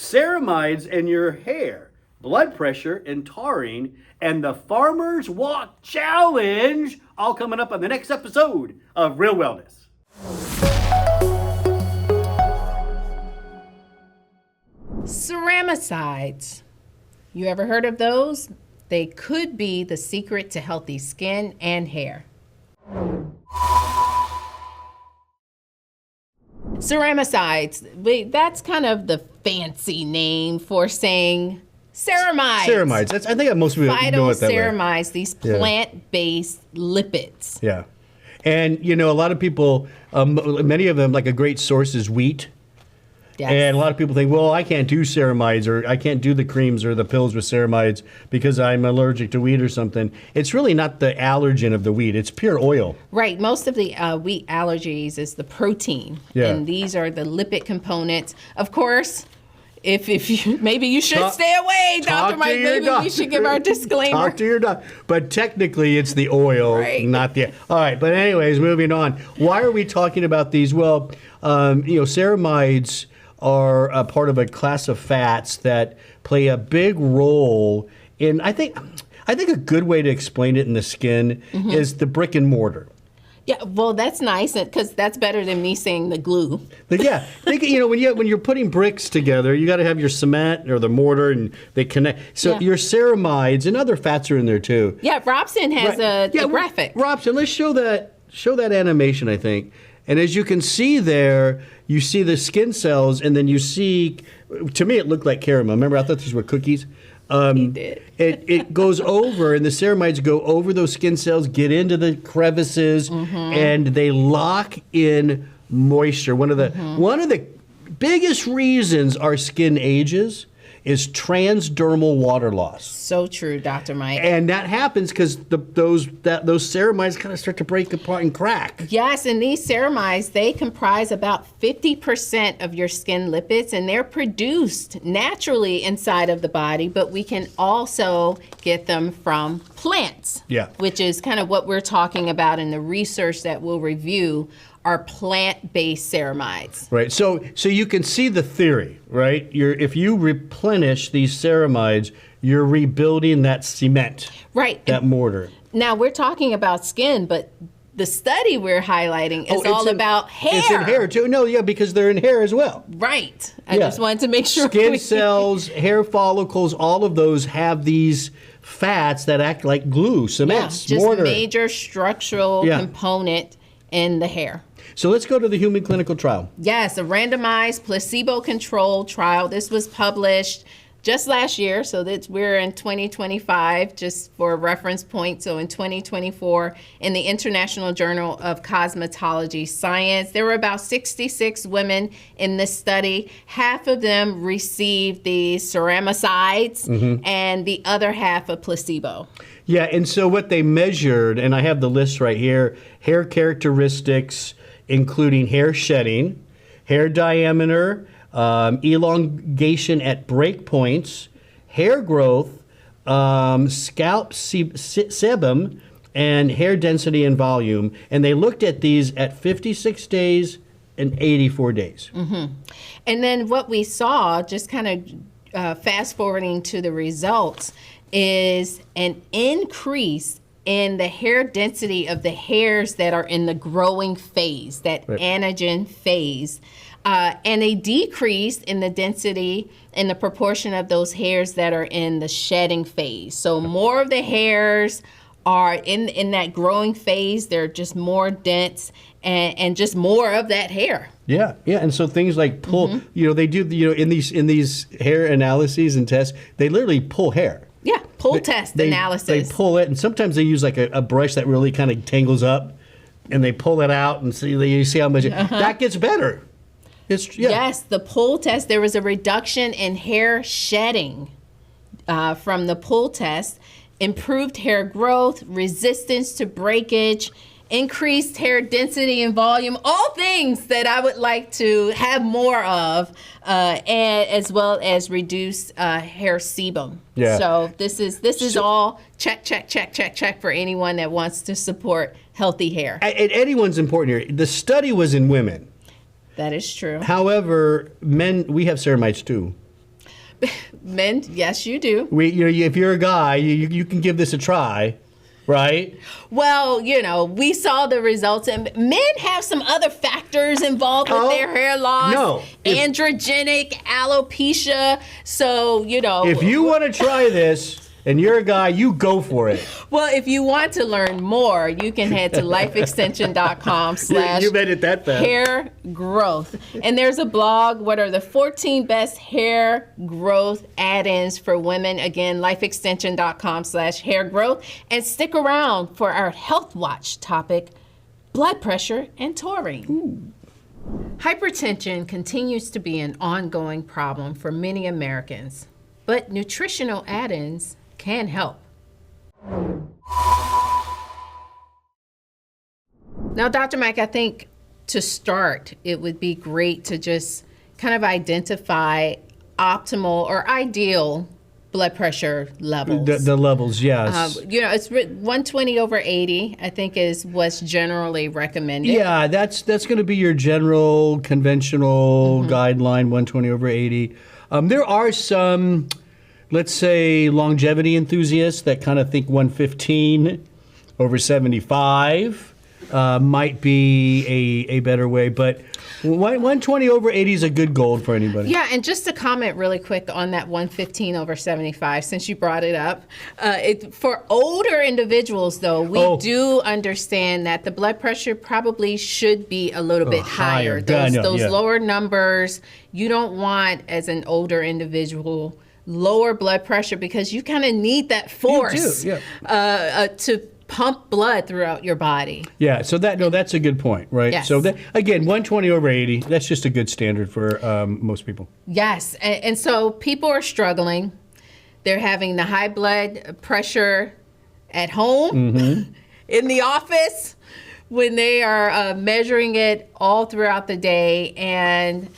ceramides in your hair, blood pressure, and taurine, and the Farmer's Walk Challenge, all coming up on the next episode of Real Wellness. Ceramides. You ever heard of those? They could be the secret to healthy skin and hair. Ceramides, that's kind of the fancy name for saying ceramides. Ceramides. I think most people know it that way. Phytoceramides, these plant-based lipids. Yeah. And, a lot of people, many of them, like a great source is wheat. Yes. And a lot of people think, well, I can't do ceramides, or I can't do the creams or the pills with ceramides because I'm allergic to wheat or something. It's really not the allergen of the wheat. It's pure oil. Right. Most of the wheat allergies is the protein. Yeah. And these are the lipid components. Of course, if you, maybe you should stay away, Dr. Mike. Maybe we should give our disclaimer. Talk to your doctor. But technically, it's the oil, right. not the... All right. But anyways, moving on. Why are we talking about these? Well, ceramides are a part of a class of fats that play a big role in, I think a good way to explain it in the skin is the brick and mortar. Yeah, well, that's nice because that's better than me saying the glue. Yeah, when you're putting bricks together, you got to have your cement or the mortar, and they connect. So your ceramides and other fats are in there too. Yeah, Robson has a graphic. Robson, let's show that animation, I think. And as you can see there, you see the skin cells, and then you see, to me, it looked like caramel. Remember, I thought these were cookies. He did. It goes over, and the ceramides go over those skin cells, get into the crevices, and they lock in moisture. One of the biggest reasons our skin ages is transdermal water loss. So true, Dr. Mike. And that happens because those ceramides kind of start to break apart and crack. Yes, and these ceramides, they comprise about 50% of your skin lipids, and they're produced naturally inside of the body, but we can also get them from plants, which is kind of what we're talking about in the research that we'll review are plant-based ceramides. Right. So you can see the theory, right? If you replenish these ceramides, you're rebuilding that cement. Right. That mortar. Now we're talking about skin, but the study we're highlighting is all about hair. It's in hair too. No, because they're in hair as well. Right. I just wanted to make sure. Skin cells, hair follicles, all of those have these fats that act like glue, cements, just mortar. Major structural component in the hair. So let's go to the human clinical trial. Yes, a randomized placebo-controlled trial. This was published just last year, so we're in 2025, just for a reference point. So in 2024, in the International Journal of Cosmetology Science, there were about 66 women in this study. Half of them received the ceramides, and the other half a placebo. Yeah, and so what they measured, and I have the list right here, hair characteristics, including hair shedding, hair diameter, elongation at break points, hair growth, scalp sebum, and hair density and volume. And they looked at these at 56 days and 84 days. And then what we saw, just kind of fast forwarding to the results, is an increase in the hair density of the hairs that are in the growing phase, that anagen phase, and a decrease in the density in the proportion of those hairs that are in the shedding phase. So more of the hairs are in that growing phase. They're just more dense and just more of that hair. Yeah, and so things like pull, they do, in these hair analyses and tests, they literally pull hair. Yeah, analysis. They pull it, and sometimes they use like a brush that really kind of tangles up, and they pull it out, and you see how much that gets better. Yes, the pull test, there was a reduction in hair shedding from the pull test, improved hair growth, resistance to breakage, increased hair density and volume, all things that I would like to have more of, and as well as reduce hair sebum. Yeah. So this is all check for anyone that wants to support healthy hair. And anyone's important here. The study was in women. That is true. However, men, we have ceramides too. Men, yes, you do. If you're a guy, you can give this a try, right? Well, we saw the results, and men have some other factors involved with their hair loss. No. Androgenic, alopecia. So, If you want to try this and you're a guy, you go for it. Well, if you want to learn more, you can head to lifeextension.com/. You made it that fast. Hair growth. And there's a blog, what are the 14 best hair growth add-ins for women? Again, lifeextension.com/hair growth. And stick around for our Health Watch topic, blood pressure and taurine. Ooh. Hypertension continues to be an ongoing problem for many Americans, but nutritional add-ins can help. Now, Dr. Mike, I think to start, it would be great to just kind of identify optimal or ideal blood pressure levels. The levels, yes. It's 120 over 80, I think, is what's generally recommended. Yeah, that's going to be your general conventional guideline, 120 over 80. There are some, let's say, longevity enthusiasts that kind of think 115 over 75 might be a better way, but 120 over 80 is a good goal for anybody. Yeah, and just to comment really quick on that 115 over 75, since you brought it up, for older individuals, though, we do understand that the blood pressure probably should be a little bit higher. Those lower numbers, you don't want, as an older individual, lower blood pressure, because you kind of need that force to pump blood throughout your body. Yeah, so that's a good point, right? Yes. So again, 120 over 80, that's just a good standard for most people. Yes, and so people are struggling. They're having the high blood pressure at home, in the office, when they are measuring it all throughout the day, and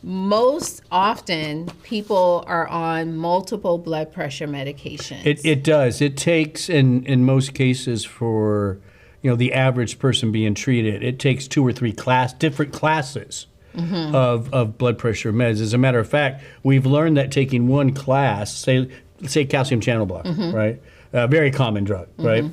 most often, people are on multiple blood pressure medications. It does. It takes, in most cases, for the average person being treated, it takes 2 or 3 different classes of blood pressure meds. As a matter of fact, we've learned that taking one class, say calcium channel blocker, right? A very common drug, right?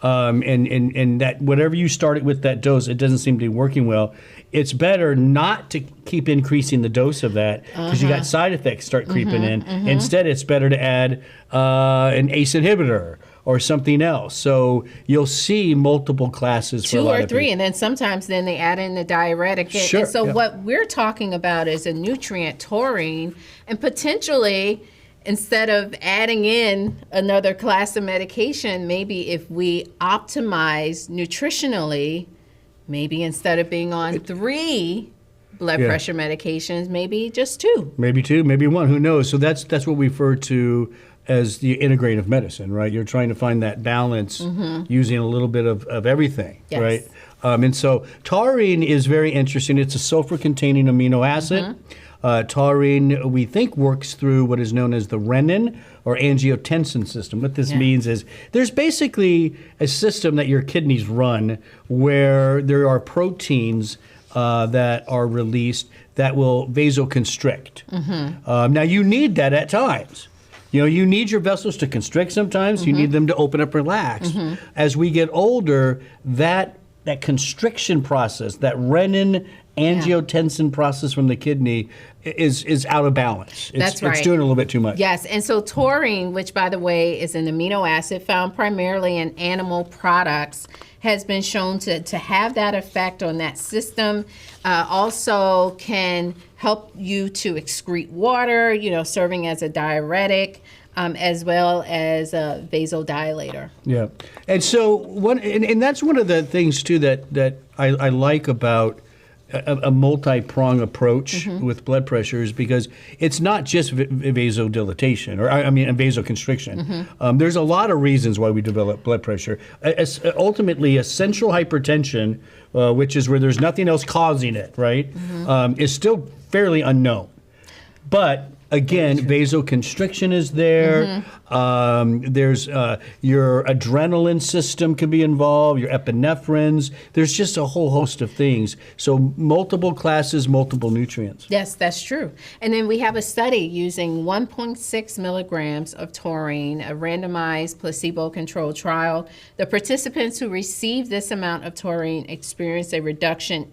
And that whatever you started with that dose, it doesn't seem to be working well. It's better not to keep increasing the dose of that, because you got side effects start creeping in. Instead, it's better to add an ACE inhibitor or something else. So you'll see multiple classes for a lot of people. 2 or 3, and then sometimes they add in the diuretic. Sure, and so what we're talking about is a nutrient, taurine, and potentially, instead of adding in another class of medication, maybe if we optimize nutritionally, maybe instead of being on 3 blood pressure medications, maybe just 2. Maybe 2, maybe 1, who knows? So that's what we refer to as the integrative medicine, right? You're trying to find that balance using a little bit of everything, right? And so taurine is very interesting. It's a sulfur-containing amino acid. Taurine, we think, works through what is known as the renin or angiotensin system. What this means is there's basically a system that your kidneys run where there are proteins that are released that will vasoconstrict. Now, you need that at times. You need your vessels to constrict sometimes. You need them to open up, relax. As we get older, that constriction process, that renin angiotensin process from the kidney is out of balance. That's right. It's doing a little bit too much. Yes, and so taurine, which by the way is an amino acid found primarily in animal products, has been shown to have that effect on that system. Also can help you to excrete water, serving as a diuretic, as well as a vasodilator. Yeah, and so and that's one of the things too that I like about a multi-prong approach with blood pressures, because it's not just vasodilatation, or vasoconstriction. There's a lot of reasons why we develop blood pressure. Ultimately, essential hypertension, which is where there's nothing else causing it, right, is still fairly unknown. But Again, vasoconstriction is there. There's your adrenaline system can be involved, your epinephrines. There's just a whole host of things. So multiple classes, multiple nutrients. Yes, that's true. And then we have a study using 1.6 milligrams of taurine, a randomized placebo-controlled trial. The participants who received this amount of taurine experienced a reduction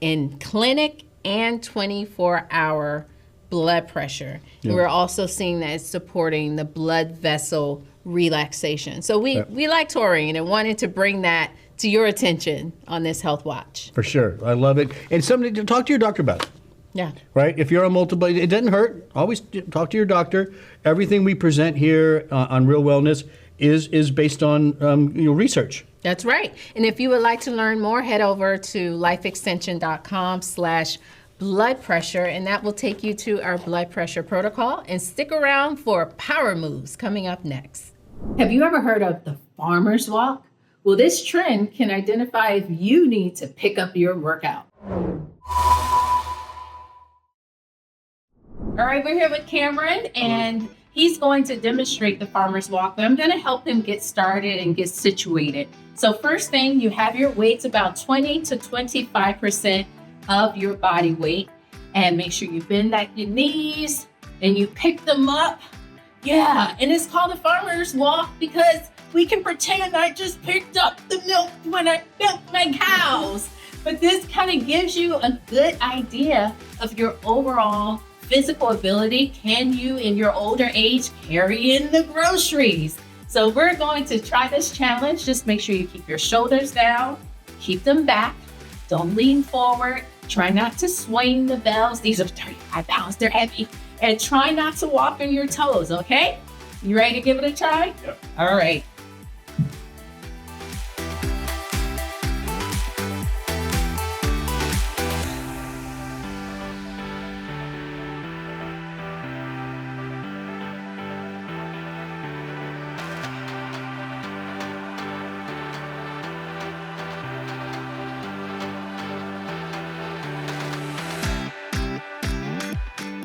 in clinic and 24-hour blood pressure. And we're also seeing that it's supporting the blood vessel relaxation. So we like taurine and wanted to bring that to your attention on this Health Watch. For sure. I love it. And somebody to talk to your doctor about it. Yeah. Right? If you're on multiple, it doesn't hurt. Always talk to your doctor. Everything we present here on Real Wellness is based on research. That's right. And if you would like to learn more, head over to lifeextension.com/blood pressure, and that will take you to our blood pressure protocol. And stick around for power moves coming up next. Have you ever heard of the farmer's walk? Well, this trend can identify if you need to pick up your workout. All right, we're here with Cameron, and he's going to demonstrate the farmer's walk, but I'm going to help him get started and get situated. So first thing, you have your weights about 20 to 25% of your body weight, and make sure you bend at your knees and you pick them up. Yeah, and it's called the farmer's walk because we can pretend I just picked up the milk when I milked my cows. But this kind of gives you a good idea of your overall physical ability. Can you, in your older age, carry in the groceries? So we're going to try this challenge. Just make sure you keep your shoulders down, keep them back, don't lean forward, try not to swing the bells. These are 35 pounds, they're heavy. And try not to walk on your toes, okay? You ready to give it a try? Yep. All right.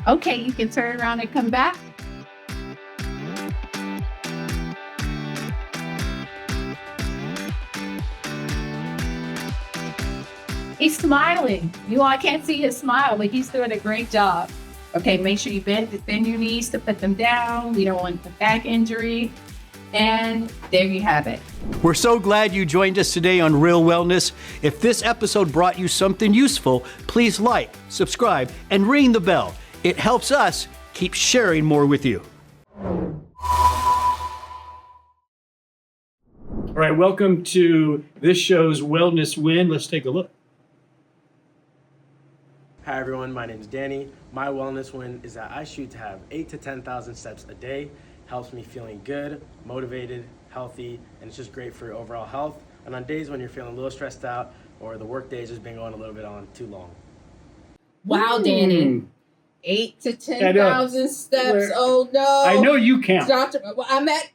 Okay, you can turn around and come back. He's smiling. You all can't see his smile, but he's doing a great job. Okay, make sure you bend your knees to put them down. We don't want the back injury. And there you have it. We're so glad you joined us today on Real Wellness. If this episode brought you something useful, please like, subscribe, and ring the bell. It helps us keep sharing more with you. All right, welcome to this show's Wellness Win. Let's take a look. Hi everyone, my name is Danny. My wellness win is that I shoot to have 8,000 to 10,000 steps a day. Helps me feeling good, motivated, healthy, and it's just great for your overall health. And on days when you're feeling a little stressed out or the work days has been going a little bit on too long. Wow, Danny. 8,000 to 10,000 steps. Oh no. I know you count. Doctor, well, I'm at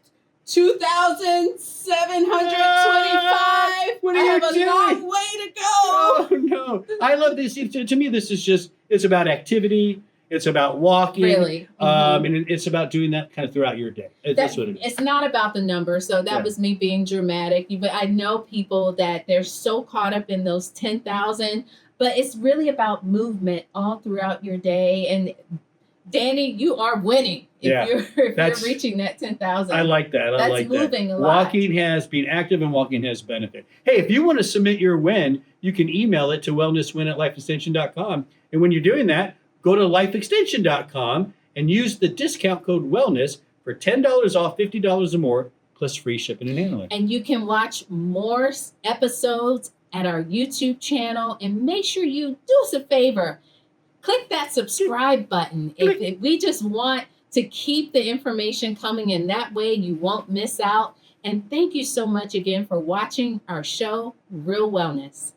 2,725. What are I you have a doing? long way to go. Oh no. I love this. To me, this is just, it's about activity. It's about walking. Really? And it's about doing that kind of throughout your day. That's what it is. It's not about the number. So that was me being dramatic. But I know people that they're so caught up in those 10,000, but it's really about movement all throughout your day. And Danny, you are winning if you're reaching that 10,000. I like that. I like that. That's moving a lot. Being active and walking has benefit. Hey, if you want to submit your win, you can email it to wellnesswin@lifeextension.com. And when you're doing that, go to lifeextension.com and use the discount code wellness for $10 off, $50 or more, plus free shipping and handling. And you can watch more episodes at our YouTube channel. And make sure you do us a favor. Click that subscribe button. If we just want to keep the information coming in, that way you won't miss out. And thank you so much again for watching our show, Real Wellness.